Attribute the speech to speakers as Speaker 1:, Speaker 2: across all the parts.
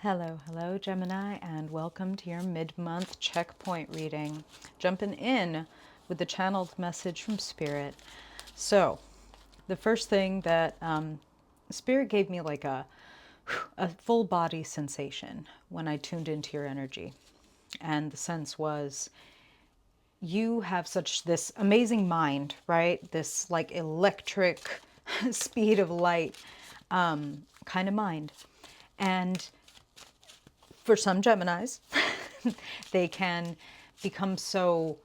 Speaker 1: Hello, hello, Gemini, and welcome to your mid-month checkpoint reading. Jumping in with the channeled message from Spirit. So, the first thing that Spirit gave me like a full body sensation when I tuned into your energy. And the sense was, you have such this amazing mind, right? This like electric speed of light kind of mind. And for some Geminis, they can become so,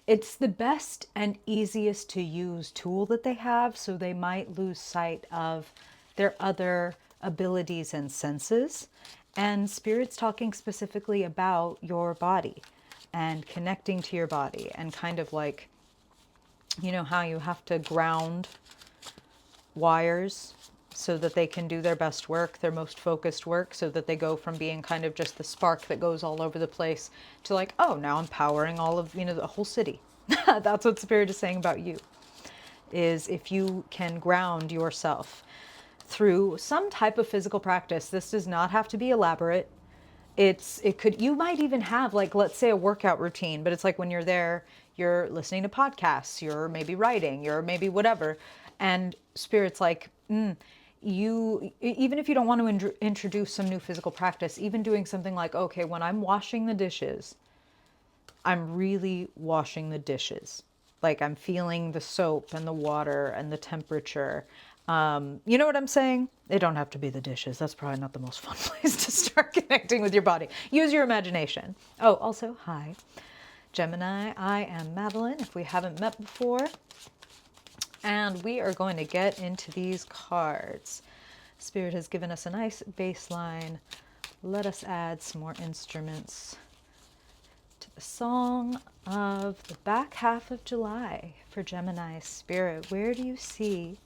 Speaker 1: it's the best and easiest to use tool that they have, so they might lose sight of their other abilities and senses. And Spirit's talking specifically about your body and connecting to your body, and kind of like, you know how you have to ground wires so that they can do their best work, their most focused work, so that they go from being kind of just the spark that goes all over the place to like, oh, now I'm powering all of, the whole city. That's what Spirit is saying about you, is if you can ground yourself through some type of physical practice. This does not have to be elaborate. You might even have, like, let's say a workout routine, but it's like when you're there, you're listening to podcasts, you're maybe writing, you're maybe whatever, and Spirit's like, you, even if you don't want to introduce some new physical practice, even doing something like, okay, when I'm washing the dishes, I'm really washing the dishes. Like, I'm feeling the soap and the water and the temperature. You know what I'm saying? They don't have to be the dishes. That's probably not the most fun place to start connecting with your body. Use your imagination. Oh, also, hi, Gemini. I am Madeline, if we haven't met before. And we are going to get into these cards. Spirit has given us a nice baseline. Let us add some more instruments to the song of the back half of July for Gemini. Spirit, where do you see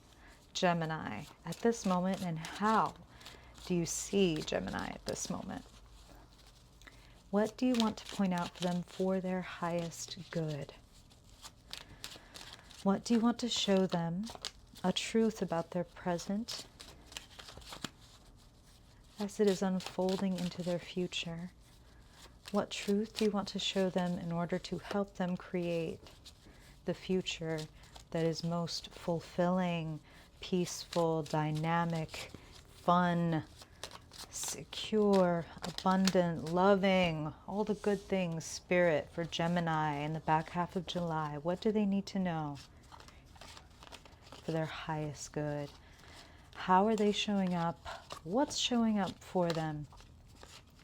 Speaker 1: Gemini at this moment, and how do you see Gemini at this moment? What do you want to point out for them for their highest good? What do you want to show them a truth about their present as it is unfolding into their future? What truth do you want to show them in order to help them create the future that is most fulfilling, peaceful, dynamic, fun, secure, abundant, loving, all the good things, Spirit, for Gemini in the back half of July? What do they need to know for their highest good? How are they showing up? What's showing up for them?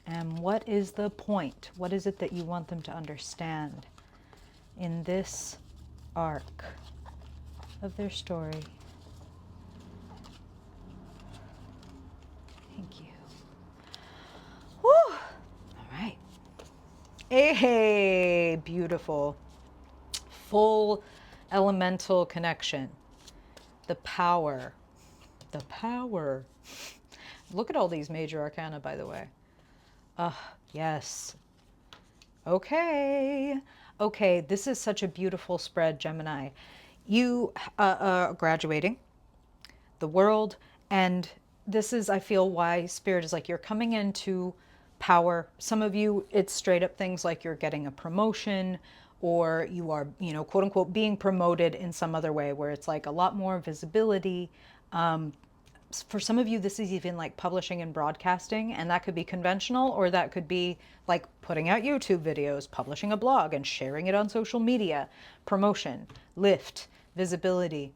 Speaker 1: And what is the point? What is it that you want them to understand in this arc of their story? Thank you. Woo! All right. Hey, beautiful. Full elemental connection. The power. The power. Look at all these major arcana, by the way. Yes. Okay. Okay, this is such a beautiful spread, Gemini. You graduating the world, and this is, I feel, why Spirit is like, you're coming into power. Some of you, it's straight up things like you're getting a promotion, or you are, quote unquote, being promoted in some other way where it's like a lot more visibility. For some of you, this is even like publishing and broadcasting, and that could be conventional, or that could be like putting out YouTube videos, publishing a blog and sharing it on social media. Promotion, lift, visibility.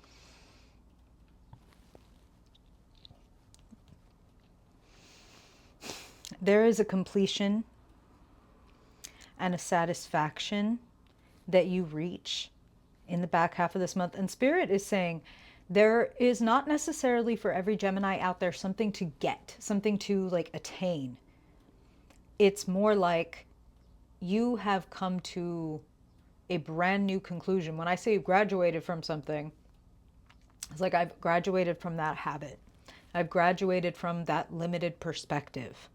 Speaker 1: There is a completion and a satisfaction that you reach in the back half of this month. And Spirit is saying, there is not necessarily for every Gemini out there something to get, something to like attain. It's more like you have come to a brand new conclusion. When I say you've graduated from something, it's like I've graduated from that habit. I've graduated from that limited perspective.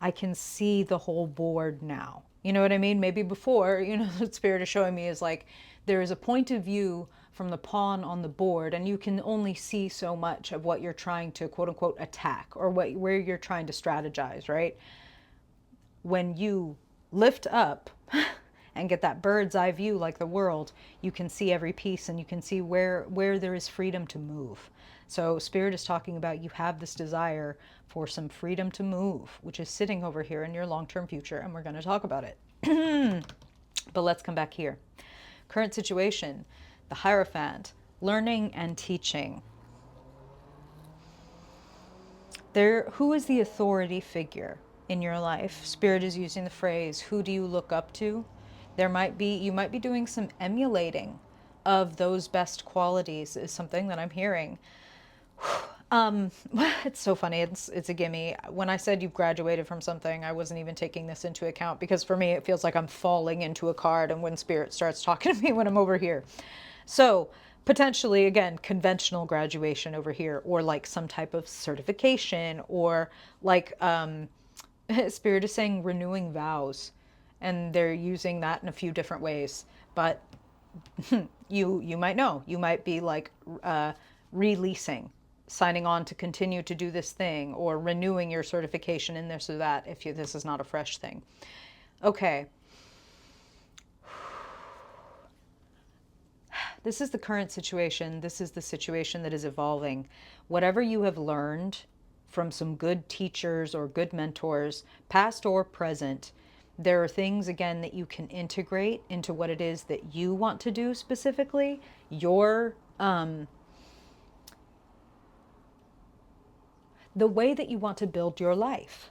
Speaker 1: I can see the whole board now. You know what I mean? Maybe before, what Spirit is showing me is like, there is a point of view from the pawn on the board, and you can only see so much of what you're trying to quote unquote attack, or where you're trying to strategize, right? When you lift up and get that bird's eye view like the world, you can see every piece and you can see where there is freedom to move. So Spirit is talking about you have this desire for some freedom to move, which is sitting over here in your long-term future, and we're going to talk about it. But let's come back here. Current situation, the Hierophant, learning and teaching. Who is the authority figure in your life? Spirit is using the phrase, who do you look up to? You might be doing some emulating of those best qualities, is something that I'm hearing. It's so funny. It's a gimme. When I said you've graduated from something, I wasn't even taking this into account, because for me, it feels like I'm falling into a card and when Spirit starts talking to me when I'm over here. So potentially, again, conventional graduation over here, or like some type of certification, or like, Spirit is saying renewing vows, and they're using that in a few different ways. But you might know, you might be like releasing, signing on to continue to do this thing, or renewing your certification in this or that, if this is not a fresh thing. Okay. This is the current situation. This is the situation that is evolving. Whatever you have learned from some good teachers or good mentors, past or present, there are things, again, that you can integrate into what it is that you want to do specifically. The way that you want to build your life.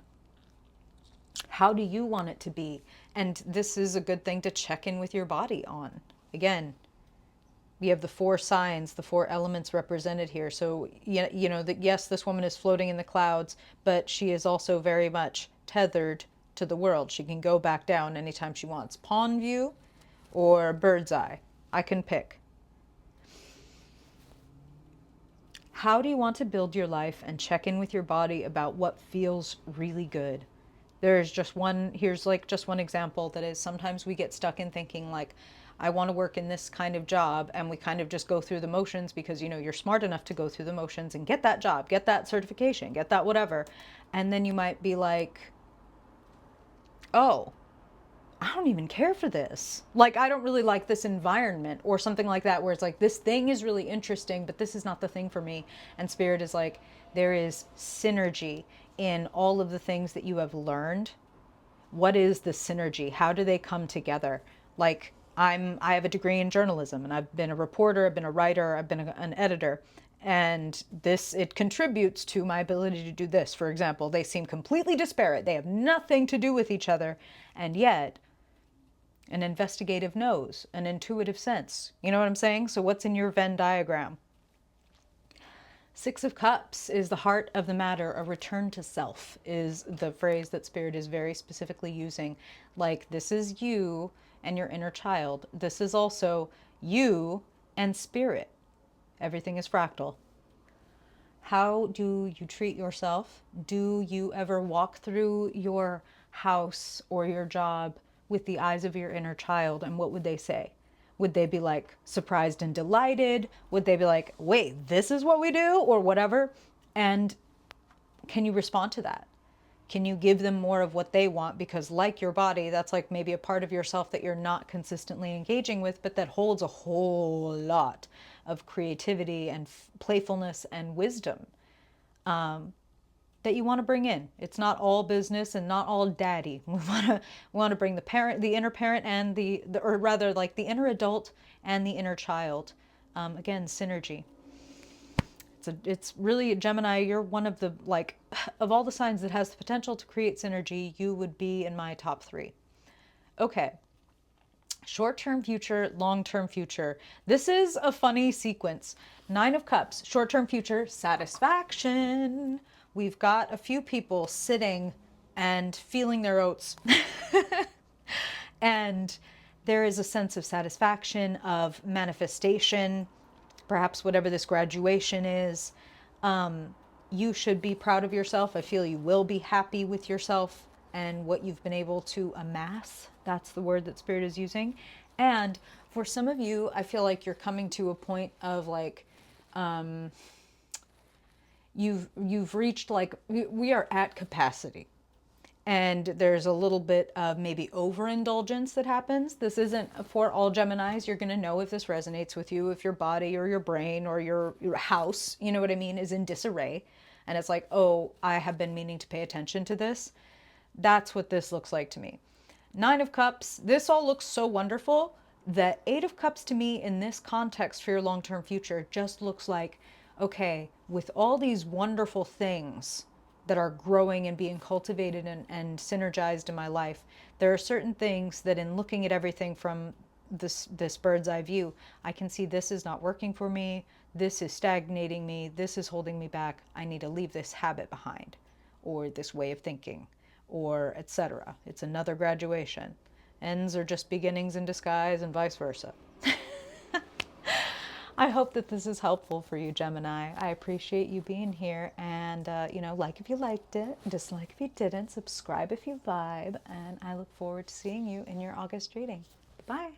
Speaker 1: How do you want it to be? And this is a good thing to check in with your body on. Again, we have the 4 signs, the 4 elements represented here. So, you know that yes, this woman is floating in the clouds, but she is also very much tethered to the world. She can go back down anytime she wants. Pawn view or bird's eye. I can pick. How do you want to build your life, and check in with your body about what feels really good? Here's like just one example, that is, sometimes we get stuck in thinking like, I want to work in this kind of job, and we kind of just go through the motions because, you're smart enough to go through the motions and get that job, get that certification, get that whatever. And then you might be like, oh, I don't even care for this. Like, I don't really like this environment, or something like that, where it's like, this thing is really interesting, but this is not the thing for me. And Spirit is like, there is synergy in all of the things that you have learned. What is the synergy? How do they come together? Like, I have a degree in journalism, and I've been a reporter, I've been a writer, I've been an editor. And it contributes to my ability to do this. For example, they seem completely disparate. They have nothing to do with each other. And yet, an investigative nose, an intuitive sense. You know what I'm saying? So what's in your Venn diagram? 6 of Cups is the heart of the matter. A return to self is the phrase that Spirit is very specifically using. Like, this is you and your inner child. This is also you and Spirit. Everything is fractal. How do you treat yourself? Do you ever walk through your house or your job with the eyes of your inner child? And what would they say? Would they be like surprised and delighted? Would they be like, wait, this is what we do, or whatever? And can you respond to that? Can you give them more of what they want? Because like your body, that's like maybe a part of yourself that you're not consistently engaging with, but that holds a whole lot of creativity and playfulness and wisdom that you want to bring in. It's not all business and not all daddy. We want to bring the inner parent, and or rather like the inner adult and the inner child. Again, synergy. It's really, Gemini, you're one of the, like, of all the signs that has the potential to create synergy, you would be in my top 3. Okay. Short-term future, long-term future. This is a funny sequence. 9 of Cups, short-term future, satisfaction. We've got a few people sitting and feeling their oats. And there is a sense of satisfaction, of manifestation, perhaps whatever this graduation is. You should be proud of yourself. I feel you will be happy with yourself and what you've been able to amass. That's the word that Spirit is using. And For some of you, I feel like you're coming to a point of like, you've reached like, we are at capacity. And there's a little bit of maybe overindulgence that happens. This isn't for all Geminis. You're going to know if this resonates with you, if your body or your brain or your house, you know what I mean, is in disarray. And it's like, oh, I have been meaning to pay attention to this. That's what this looks like to me. Nine of Cups, this all looks so wonderful. The Eight of Cups to me in this context for your long-term future just looks like, okay, with all these wonderful things that are growing and being cultivated and synergized in my life, there are certain things that in looking at everything from this bird's eye view, I can see this is not working for me, this is stagnating me, this is holding me back, I need to leave this habit behind, or this way of thinking, or etc. It's another graduation. Ends are just beginnings in disguise and vice versa. I hope that this is helpful for you, Gemini. I appreciate you being here. And, like if you liked it, dislike if you didn't, subscribe if you vibe. And I look forward to seeing you in your August reading. Bye.